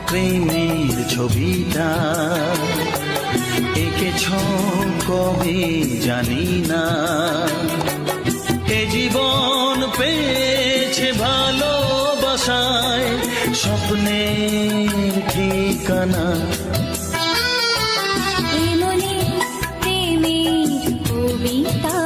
প্রেমের ছবিটা এঁকেছ কবে জানি না। এ জীবন পেয়েছে ভালোবাসায় স্বপ্নের ঠিকানা। এমনি প্রেমের কবিতা